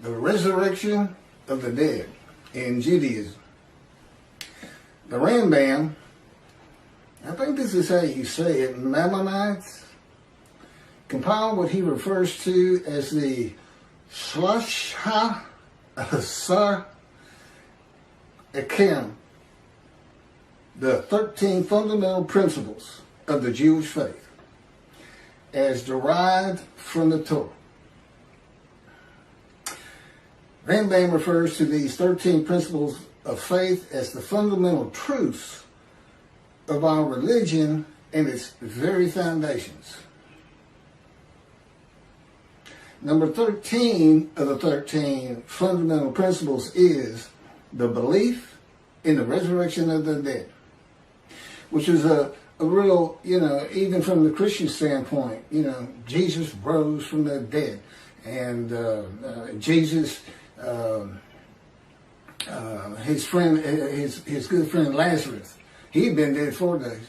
The resurrection of the dead in Judaism. The Rambam, I think this is how you say it, Maimonides, compiled what he refers to as the Shlohah Asar Ikkarim, the 13 fundamental principles of the Jewish faith, as derived from the Torah. Rambam refers to these 13 principles of faith as the fundamental truths of our religion and its very foundations. Number 13 of the 13 fundamental principles is the belief in the resurrection of the dead, which is a real, even from the Christian standpoint, Jesus rose from the dead, and Jesus, his good friend Lazarus, he'd been dead 4 days.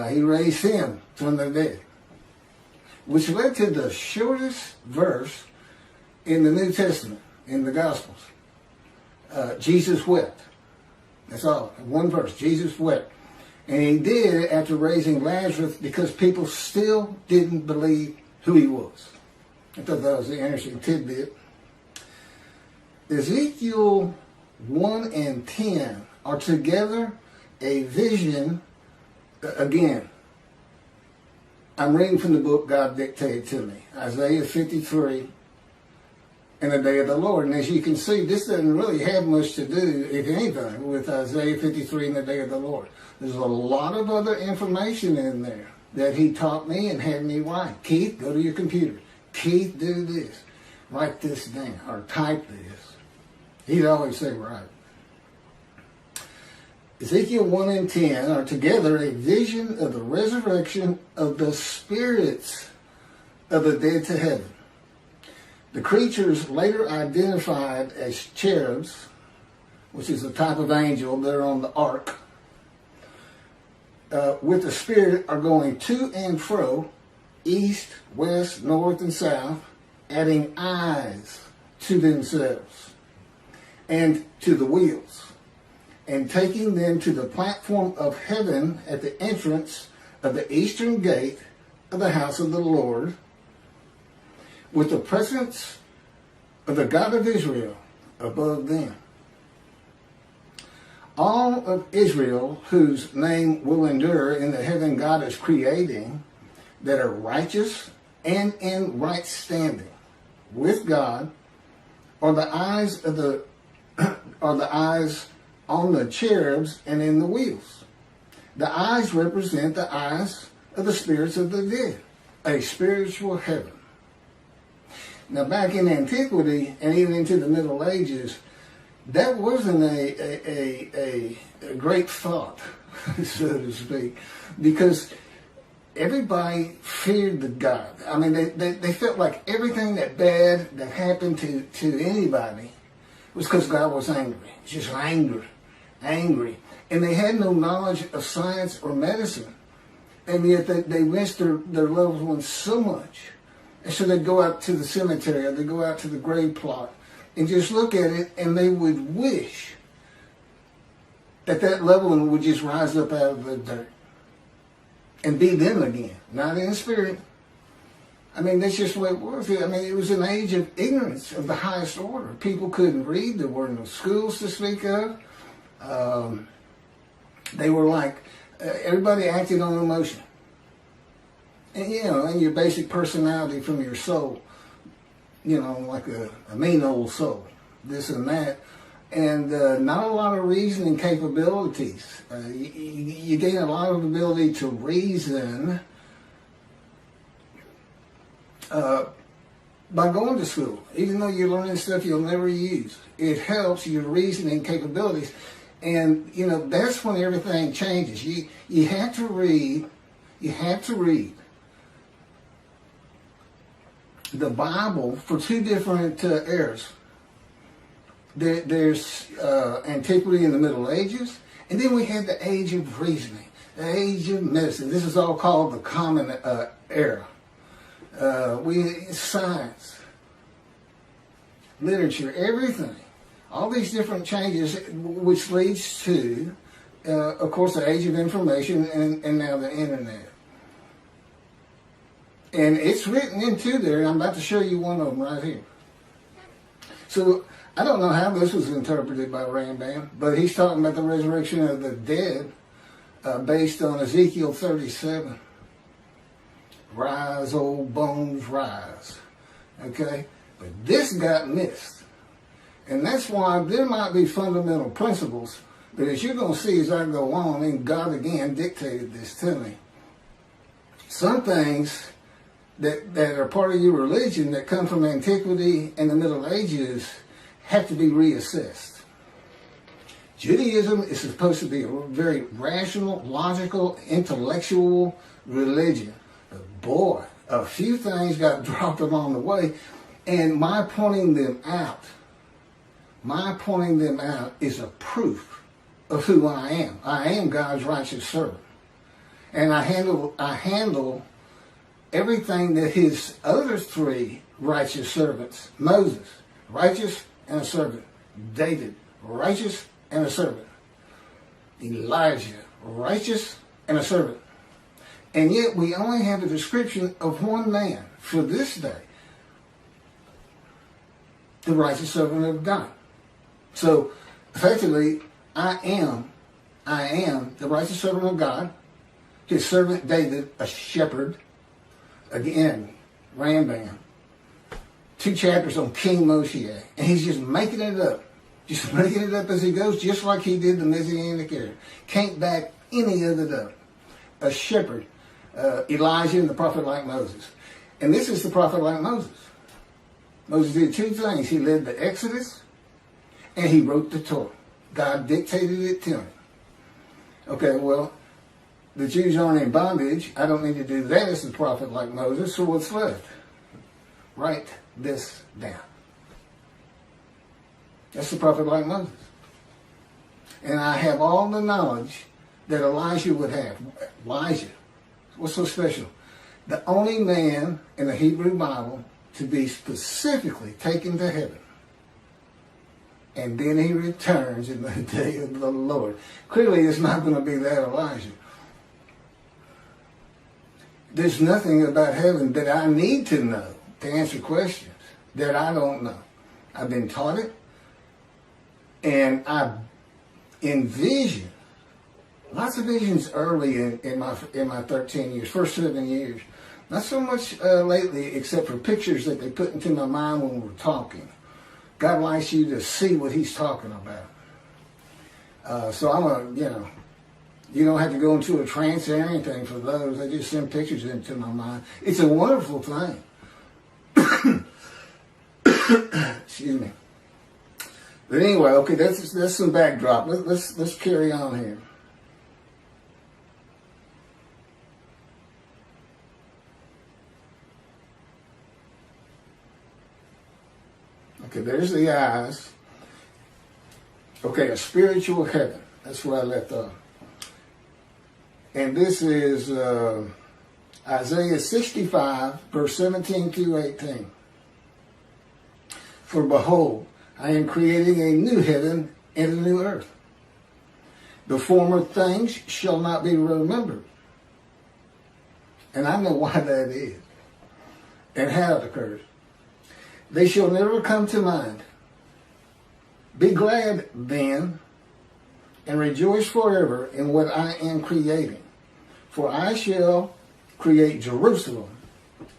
He raised him from the dead, which led to the shortest verse in the New Testament, in the Gospels. Jesus wept. That's all. One verse. Jesus wept. And he did after raising Lazarus because people still didn't believe who he was. I thought that was an interesting tidbit. Ezekiel 1 and 10 are together a vision. Again, I'm reading from the book God dictated to me. Isaiah 53 and the day of the Lord. And as you can see, this doesn't really have much to do, if anything, with Isaiah 53 and the day of the Lord. There's a lot of other information in there that he taught me and had me write. Keith, go to your computer. Keith, do this. Write this down or type this. He'd always say, right. Ezekiel 1 and 10 are together a vision of the resurrection of the spirits of the dead to heaven. The creatures later identified as cherubs, which is a type of angel, they're on the ark, with the spirit are going to and fro, east, west, north, and south, adding eyes to themselves and to the wheels, and taking them to the platform of heaven at the entrance of the eastern gate of the house of the Lord, with the presence of the God of Israel above them. All of Israel, whose name will endure in the heaven God is creating, that are righteous and in right standing with God, are the eyes of the eyes on the cherubs and in the wheels. The eyes represent the eyes of the spirits of the dead, a spiritual heaven. Now, back in antiquity and even into the Middle Ages, that wasn't a great thought, so to speak, because everybody feared the God. I mean, they felt like everything that bad that happened to anybody was because God was angry. Just angry. And they had no knowledge of science or medicine. And yet they missed their loved ones so much. And so they'd go out to the cemetery or they'd go out to the grave plot and just look at it, and they would wish that loved one would just rise up out of the dirt and be them again, not in spirit. I mean, that's just what it was. I mean, it was an age of ignorance of the highest order. People couldn't read. There were no schools to speak of. They were like, everybody acted on emotion. And, and your basic personality from your soul, like a mean old soul, this and that. And not a lot of reasoning capabilities. You gain a lot of ability to reason by going to school, even though you're learning stuff you'll never use. It helps your reasoning capabilities. And, that's when everything changes. You have to read the Bible for two different eras. There's antiquity in the Middle Ages, and then we had the age of reasoning. The age of medicine. This is all called the common era. Science, literature, everything. All these different changes, which leads to, of course, the age of information and now the internet. And it's written into there, and I'm about to show you one of them right here. So, I don't know how this was interpreted by Rambam, but he's talking about the resurrection of the dead based on Ezekiel 37. Rise, old bones, rise. Okay? But this got missed. And that's why there might be fundamental principles, but as you're going to see as I go on, and God again dictated this to me, some things that are part of your religion that come from antiquity and the Middle Ages have to be reassessed. Judaism is supposed to be a very rational, logical, intellectual religion. But boy, a few things got dropped along the way, and my pointing them out is a proof of who I am. I am God's righteous servant. And I handle everything that his other three righteous servants, Moses, righteous and a servant. David, righteous and a servant. Elijah, righteous and a servant. And yet we only have a description of one man for this day. The righteous servant of God. So, effectively, I am the righteous servant of God. His servant David, a shepherd. Again, Rambam. 2 chapters on King Moshe. And he's just making it up. Just making it up as he goes, just like he did the Messianic era. Can't back any of it up. A shepherd. Elijah and the prophet like Moses. And this is the prophet like Moses. Moses did 2 things. He led the Exodus and he wrote the Torah. God dictated it to him. Okay, well, the Jews aren't in bondage. I don't need to do that as the prophet like Moses. So what's left? Write this down. That's the prophet like Moses. And I have all the knowledge that Elijah would have. Elijah. What's so special? The only man in the Hebrew Bible to be specifically taken to heaven. And then he returns in the day of the Lord. Clearly, it's not going to be that Elijah. There's nothing about heaven that I need to know to answer questions that I don't know. I've been taught it. And I envision lots of visions early in my 13 years, first 7 years. Not so much lately, except for pictures that they put into my mind when we're talking. God likes you to see what he's talking about. So I'm you don't have to go into a trance or anything for those. I just send pictures into my mind. It's a wonderful thing. Excuse me. But anyway, okay, that's some backdrop. Let's carry on here. Okay, there's the eyes. Okay, a spiritual heaven. That's where I left off. And this is Isaiah 65, verse 17 through 18. For behold, I am creating a new heaven and a new earth. The former things shall not be remembered. And I know why that is and how it occurs. They shall never come to mind. Be glad then and rejoice forever in what I am creating. For I shall create Jerusalem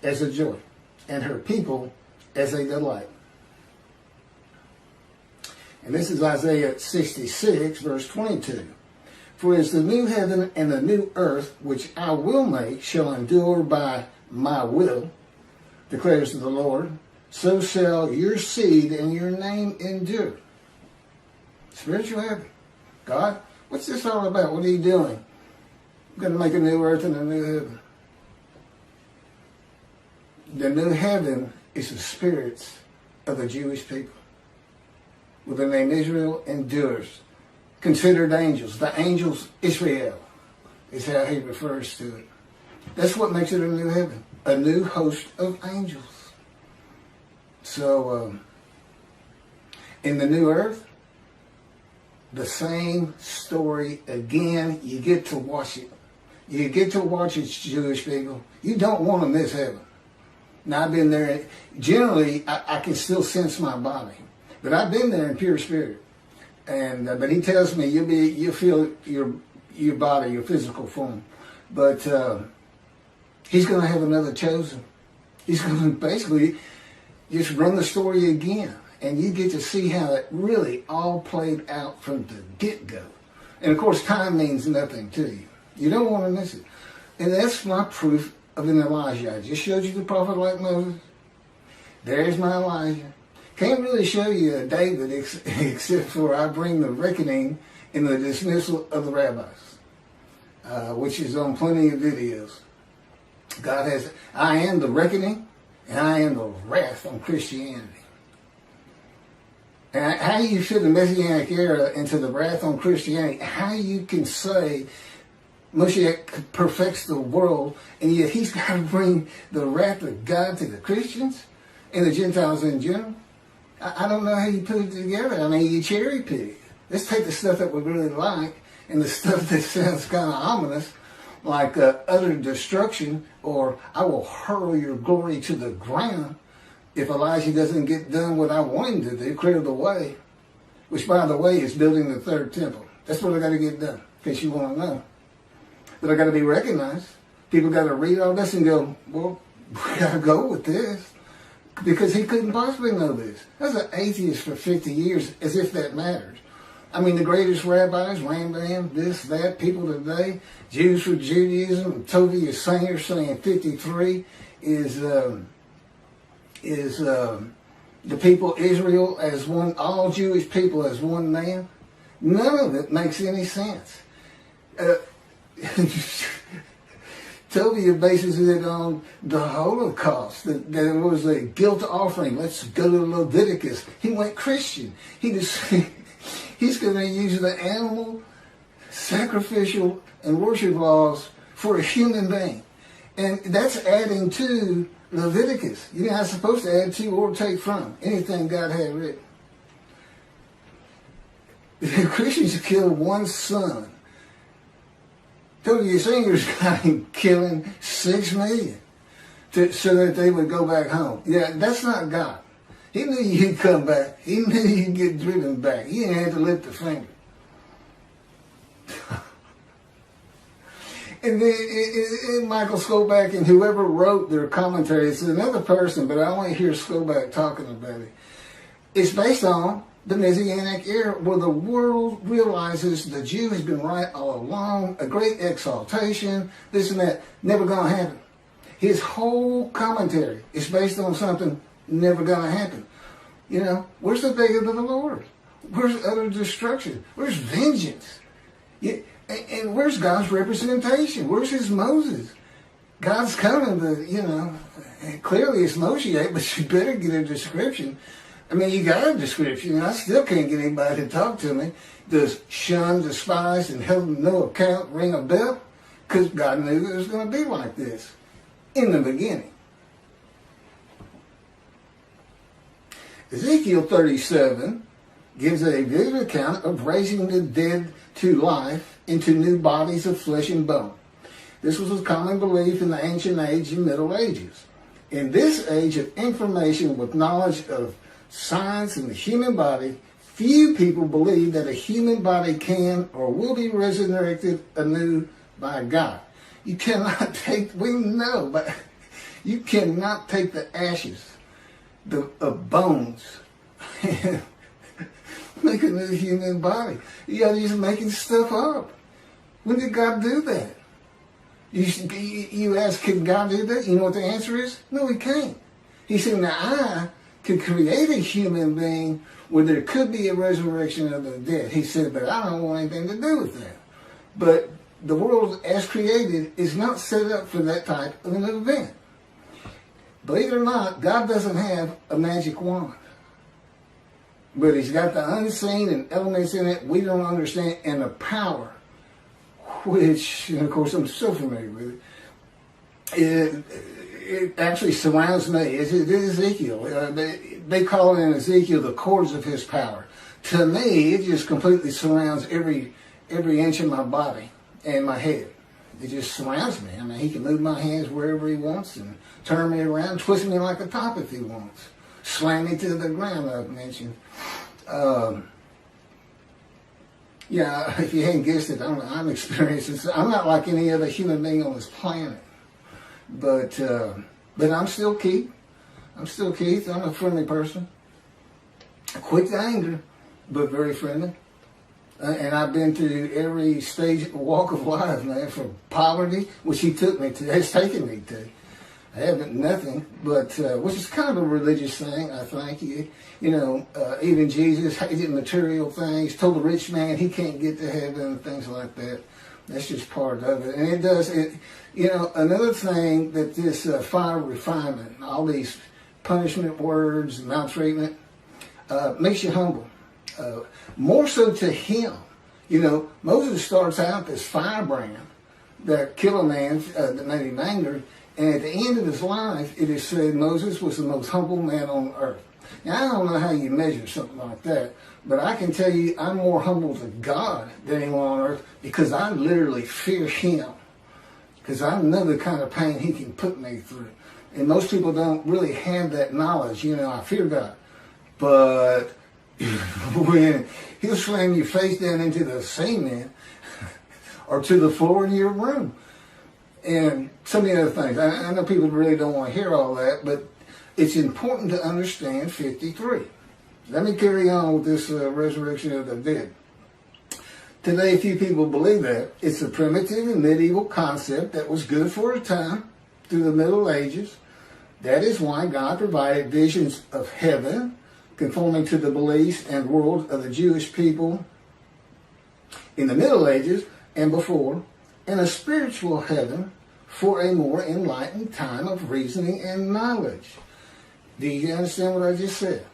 as a joy and her people as a delight. And this is Isaiah 66, verse 22. For as the new heaven and the new earth, which I will make, shall endure by my will, declares the Lord, so shall your seed and your name endure. Spiritual heaven. God, what's this all about? What are you doing? I'm going to make a new earth and a new heaven. The new heaven is the spirits of the Jewish people. With the name Israel endures. Considered angels. The angels Israel. is how he refers to it. That's what makes it a new heaven, a new host of angels. So, in the new earth, the same story again. You get to watch it. You get to watch it, Jewish people. You don't want to miss heaven. Now, I've been there. Generally, I can still sense my body, but I've been there in pure spirit. And but he tells me you'll feel your body, your physical form, but he's going to have another chosen. He's going to basically just run the story again, and you get to see how it really all played out from the get-go. And of course, time means nothing to you. You don't want to miss it. And that's my proof of an Elijah. I just showed you the prophet like Moses. There's my Elijah. Can't really show you a David except for I bring the reckoning in the dismissal of the rabbis, which is on plenty of videos. God has, I am the reckoning, and I am the wrath on Christianity. And how you fit the Messianic era into the wrath on Christianity, how you can say Moshe perfects the world, and yet he's got to bring the wrath of God to the Christians and the Gentiles in general. I don't know how you put it together. I mean, you cherry pick. Let's take the stuff that we really like and the stuff that sounds kind of ominous, like utter destruction, or I will hurl your glory to the ground if Elijah doesn't get done what I want him to do, clear the way, which, by the way, is building the third temple. That's what I got to get done, in case you want to know. But I got to be recognized. People got to read all this and go, well, we got to go with this. Because he couldn't possibly know this. I was an atheist for 50 years, as if that matters. I mean, the greatest rabbis, Rambam, this, that, people today, Jews for Judaism, Tovia Singer saying 53 is the people Israel as one, all Jewish people as one man. None of it makes any sense. Tovia bases it on the Holocaust, that there was a guilt offering. Let's go to Leviticus. He went Christian. He's going to use the animal, sacrificial, and worship laws for a human being. And that's adding to Leviticus. You're not supposed to add to or take from anything God had written. The Christians killed one son. Tovia Singer's got him killing 6 million so that they would go back home. Yeah, that's not God. He knew you'd come back. He knew you'd get driven back. He didn't have to lift a finger. And then Michael Skoback and whoever wrote their commentary, it's another person, but I only hear Skoback talking about it. It's based on the Messianic era, where the world realizes the Jew has been right all along, a great exaltation, this and that, never going to happen. His whole commentary is based on something never going to happen. You know, where's the day of the Lord? Where's utter destruction? Where's vengeance? And where's God's representation? Where's his Moses? God's coming to, you know, clearly it's Moshe, but you better get a description. I mean, you got a description, and I still can't get anybody to talk to me. Does shun, despise, and held no account ring a bell? Because God knew it was going to be like this in the beginning. Ezekiel 37 gives a vivid account of raising the dead to life into new bodies of flesh and bone. This was a common belief in the ancient age and Middle Ages. In this age of information with knowledge of science and the human body, few people believe that a human body can or will be resurrected anew by God. You cannot take, we know, but you cannot take the ashes of bones and make a new human body. You are just making stuff up. When did God do that? You ask, can God do that? You know what the answer is? No, he can't. He said, now I could create a human being where there could be a resurrection of the dead. He said, but I don't want anything to do with that. But the world as created is not set up for that type of an event. Believe it or not, God doesn't have a magic wand. But he's got the unseen and elements in it we don't understand, and the power which, and of course, I'm so familiar with it. It actually surrounds me. It is Ezekiel. They call it in Ezekiel the cords of his power. To me, it just completely surrounds every inch of my body and my head. It just surrounds me. I mean, he can move my hands wherever he wants and turn me around, twist me like a top if he wants, slam me to the ground, I've mentioned. Yeah, if you hadn't guessed it, I'm experiencing. I'm not like any other human being on this planet. But I'm still Keith. I'm a friendly person. Quick to anger, but very friendly. And I've been to every stage, walk of life, man, from poverty, which he took me to, has taken me to. I haven't nothing, but which is kind of a religious thing, I think. Even Jesus hated material things, told the rich man he can't get to heaven and things like that. That's just part of it. And it does, another thing that this fire refinement, all these punishment words, maltreatment, makes you humble. More so to him. Moses starts out this firebrand that killed a man that made him angry. And at the end of his life, it is said Moses was the most humble man on earth. Now, I don't know how you measure something like that, but I can tell you I'm more humble to God than anyone on earth because I literally fear him. Because I know the kind of pain he can put me through. And most people don't really have that knowledge. I fear God. But when he'll slam your face down into the cement or to the floor in your room. And some of the other things. I know people really don't want to hear all that, but it's important to understand 53. Let me carry on with this resurrection of the dead. Today, few people believe that. It's a primitive and medieval concept that was good for a time through the Middle Ages. That is why God provided visions of heaven, conforming to the beliefs and world of the Jewish people in the Middle Ages and before, and a spiritual heaven for a more enlightened time of reasoning and knowledge. Do you understand what I just said?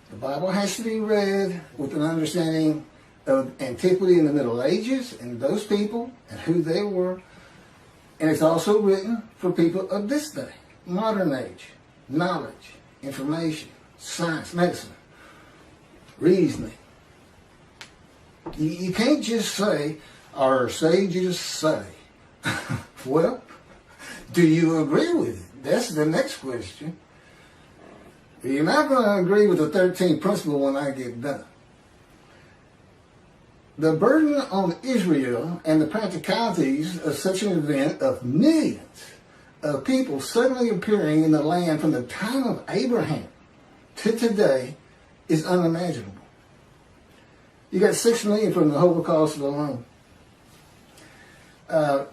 The Bible has to be read with an understanding of antiquity in the Middle Ages and those people and who they were. And it's also written for people of this day, modern age, knowledge, information, science, medicine, reasoning. You can't just say, or sages say. Well, do you agree with it? That's the next question. You're not going to agree with the 13th principle when I get done. The burden on Israel and the practicalities of such an event of millions of people suddenly appearing in the land from the time of Abraham to today is unimaginable. You got 6 million from the Holocaust alone.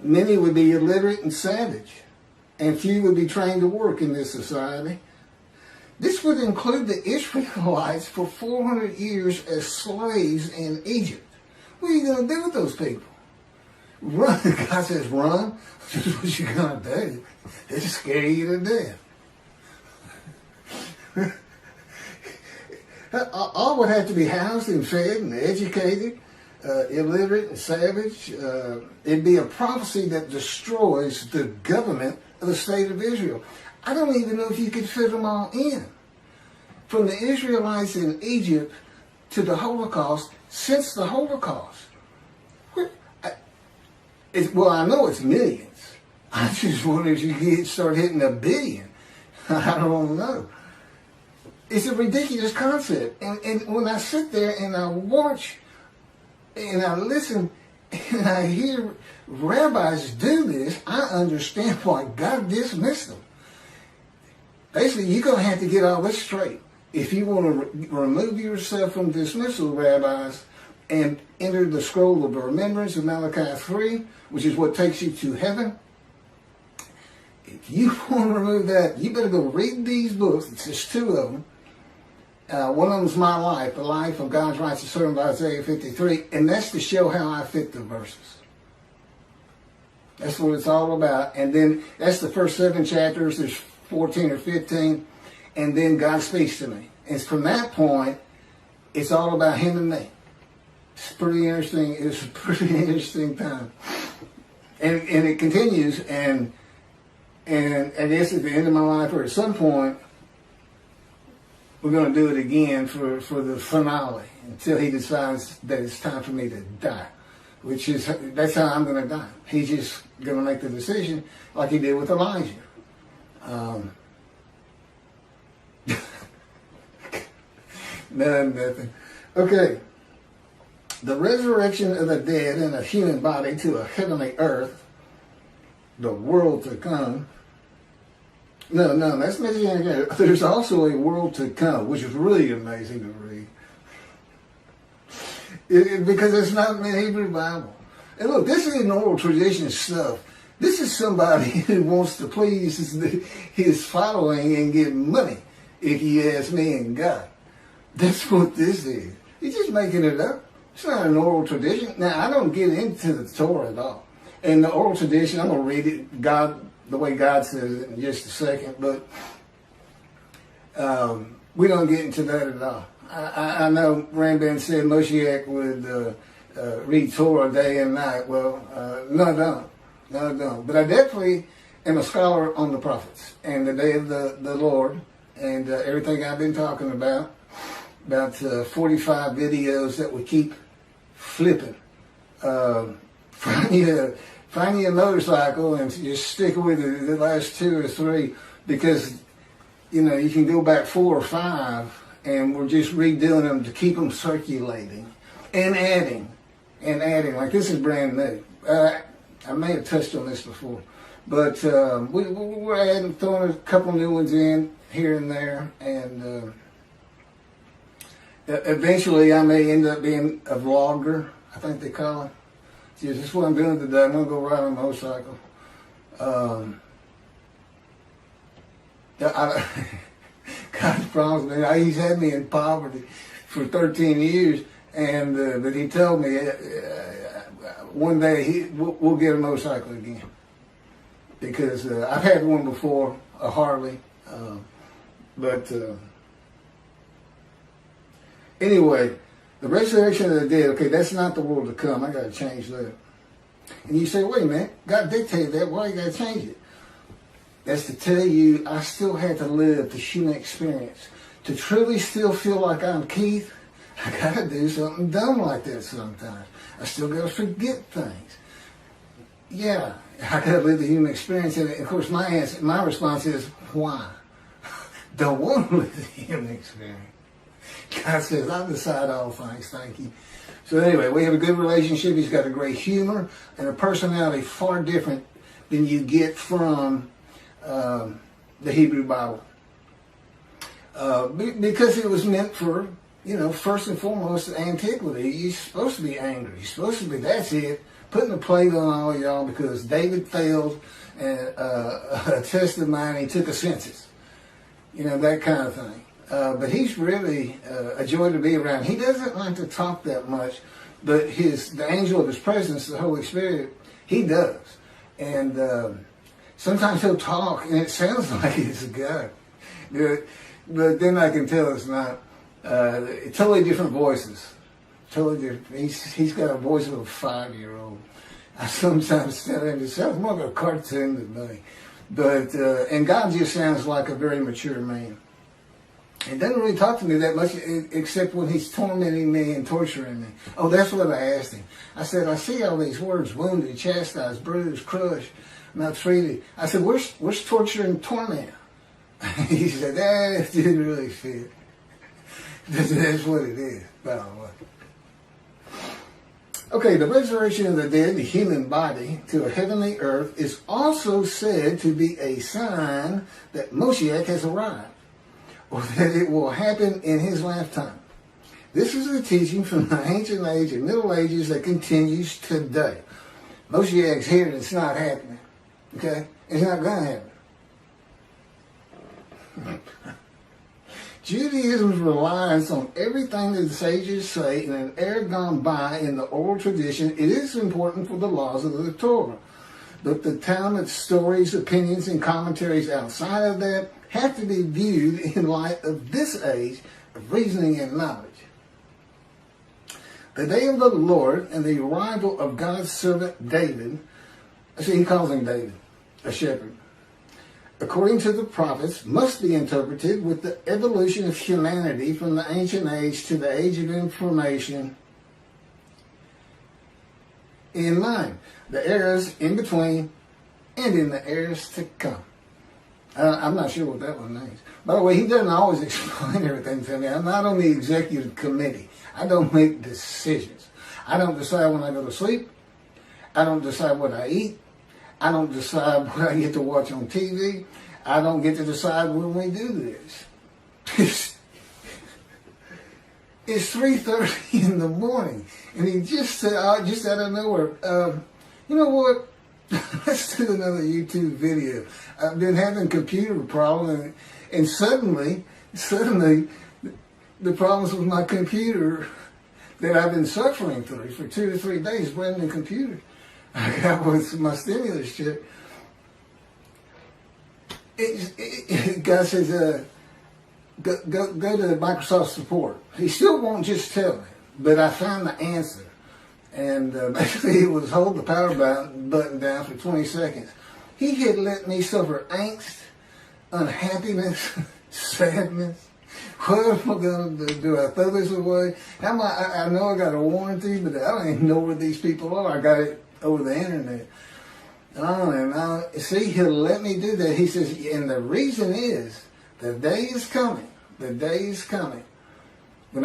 Many would be illiterate and savage, and few would be trained to work in this society. This would include the Israelites for 400 years as slaves in Egypt. What are you going to do with those people? Run. God says run. This is what you're going to do. It'll scare you to death. All would have to be housed and fed and educated, illiterate and savage. It'd be a prophecy that destroys the government of the state of Israel. I don't even know if you could fit them all in. From the Israelites in Egypt to the Holocaust, since the Holocaust. I know it's millions. I just wonder if you could start hitting 1 billion. I don't know. It's a ridiculous concept. And when I sit there and I watch and I listen and I hear rabbis do this, I understand why God dismissed them. Basically, you're going to have to get all this straight. If you want to remove yourself from dismissal, rabbis, and enter the scroll of remembrance of Malachi 3, which is what takes you to heaven, if you want to remove that, you better go read these books. It's just 2 of them. One of them is my life, the life of God's righteous servant by Isaiah 53, and that's to show how I fit the verses. That's what it's all about. And then that's the first 7 chapters. There's 14 or 15, and then God speaks to me. And from that point, it's all about him and me. It's pretty interesting. It's a pretty interesting time. And it continues, and I guess at the end of my life or at some point, we're going to do it again for the finale until he decides that it's time for me to die, that's how I'm going to die. He's just going to make the decision like he did with Elijah. Nothing. Okay. The resurrection of the dead in a human body to a heavenly earth, the world to come. No, that's Messianic. There's also a world to come, which is really amazing to read. Because it's not in the Hebrew Bible. And look, this isn't oral tradition stuff. This is somebody who wants to please his following and get money, if you ask me and God. That's what this is. He's just making it up. It's not an oral tradition. Now, I don't get into the Torah at all. And the oral tradition, I'm going to read it the way God says it in just a second, but we don't get into that at all. I know Rambam said Moshiach would read Torah day and night. Well, no, I don't. But I definitely am a scholar on the prophets and the day of the Lord and everything I've been talking about 45 videos that we keep flipping. Find you a motorcycle and just stick with it the last 2 or 3 because, you can go back 4 or 5 and we're just redoing them to keep them circulating and adding. Like this is brand new. I may have touched on this before, but we're throwing a couple new ones in here and there, and eventually I may end up being a vlogger, I think they call it. Yeah, this is what I'm doing today. I'm going to go ride on a motorcycle. God promised me. He's had me in poverty for 13 years, and but he told me one day we'll get a motorcycle again because I've had one before, a Harley, but anyway, the resurrection of the dead. Okay, that's not the world to come. I got to change that. And you say, wait a minute, God dictated that. Why you got to change it? That's to tell you I still had to live the human experience. To truly still feel like I'm Keith, I got to do something dumb like that sometimes. I still got to forget things. Yeah, I got to live the human experience. And of course, my response is, why? Don't want to live the human experience. God says, I decide all things, thank you. So anyway, we have a good relationship. He's got a great humor and a personality far different than you get from the Hebrew Bible. Because it was meant for, first and foremost, antiquity. You're supposed to be angry. You're supposed to be, that's it, putting a plate on all of y'all because David failed a test of mine. He took a census. That kind of thing. But he's really a joy to be around. He doesn't like to talk that much, but the angel of his presence, the Holy Spirit, he does. And sometimes he'll talk, and it sounds like it's God. But then I can tell it's not. Totally different voices. Totally different. He's got a voice of a 5-year-old. I sometimes tell him it sounds more like a cartoon than me. But and God just sounds like a very mature man. He doesn't really talk to me that much, except when he's tormenting me and torturing me. Oh, that's what I asked him. I said, I see all these words: wounded, chastised, bruised, crushed, maltreated. I said, where's torture and torment? He said, that didn't really fit. That's what it is, by the way. Okay, the resurrection of the dead, the human body, to a heavenly earth is also said to be a sign that Moshiach has arrived, or that it will happen in his lifetime. This is a teaching from the ancient age and Middle Ages that continues today. Moshiach's here and it's not happening. Okay? It's not going to happen. Judaism's reliance on everything that the sages say in an era gone by in the oral tradition, it is important for the laws of the Torah. But the Talmud's stories, opinions, and commentaries outside of that have to be viewed in light of this age of reasoning and knowledge. The day of the Lord and the arrival of God's servant David See, he calls him David, a shepherd. According to the prophets, must be interpreted with the evolution of humanity from the ancient age to the age of information in mind. The eras in between and in the eras to come. I'm not sure what that one means. By the way, he doesn't always explain everything to me. I'm not on the executive committee. I don't make decisions. I don't decide when I go to sleep. I don't decide what I eat. I don't decide what I get to watch on TV. I don't get to decide when we do this. It's 3:30 in the morning, and he just said, just out of nowhere, you know what? Let's do another YouTube video. I've been having computer problems, and suddenly, the problems with my computer that I've been suffering through for 2 to 3 days, brand new computer I got with my stimulus check. God says, go to Microsoft support. He still won't just tell me, but I found the answer. And basically it was hold the power button down for 20 seconds. He had let me suffer angst, unhappiness, sadness. What am I going to do? Do I throw this away? I know I got a warranty, but I don't even know where these people are. I got it over the internet. See, he'll let me do that. He says, and the reason is, the day is coming. The day is coming. But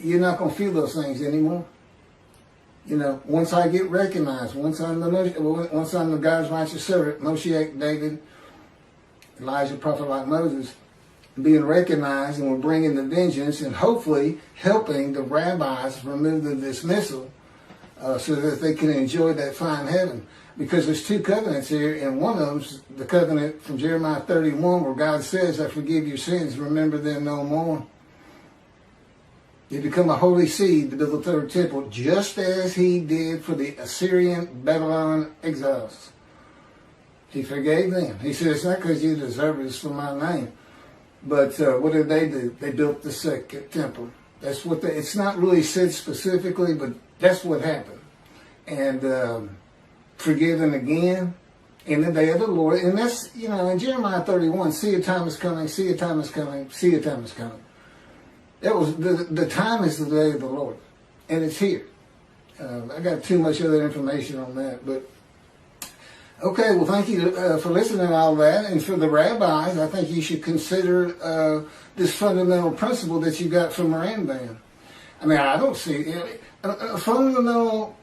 you're not going to feel those things anymore. You know, once I get recognized, once I'm the God's righteous servant, Moshiach, David, Elijah, prophet like Moses, being recognized, and we're bringing the vengeance and hopefully helping the rabbis remove the dismissal so that they can enjoy that fine heaven. Because there's 2 covenants here, and one of them's the covenant from Jeremiah 31 where God says, I forgive your sins, remember them no more. You become a holy seed to build the 3rd temple, just as he did for the Assyrian Babylon exiles. He forgave them. He said, it's not because you deserve it, it's for my name. But what did they do? They built the 2nd temple. That's what it's not really said specifically, but that's what happened. And forgiven again in the day of the Lord. And that's, you know, in Jeremiah 31, see a time is coming, see a time is coming, see a time is coming. That was the time is the day of the Lord, and it's here. I got too much other information on that, but okay. Well, thank you for listening to all that, and for the rabbis, I think you should consider this fundamental principle that you got from Rambam. I mean, I don't see a fundamental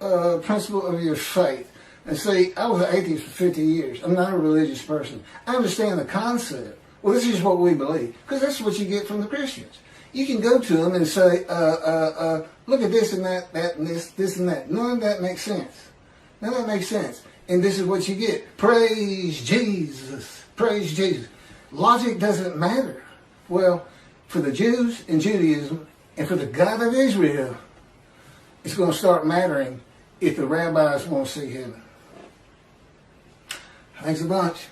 principle of your faith. And see, I was an atheist for 50 years. I'm not a religious person. I understand the concept. Well, this is what we believe, because that's what you get from the Christians. You can go to them and say, look at this and that and this and that. None of that makes sense. None of that makes sense. And this is what you get. Praise Jesus. Praise Jesus. Logic doesn't matter. Well, for the Jews in Judaism and for the God of Israel, it's going to start mattering if the rabbis won't see heaven. Thanks a bunch.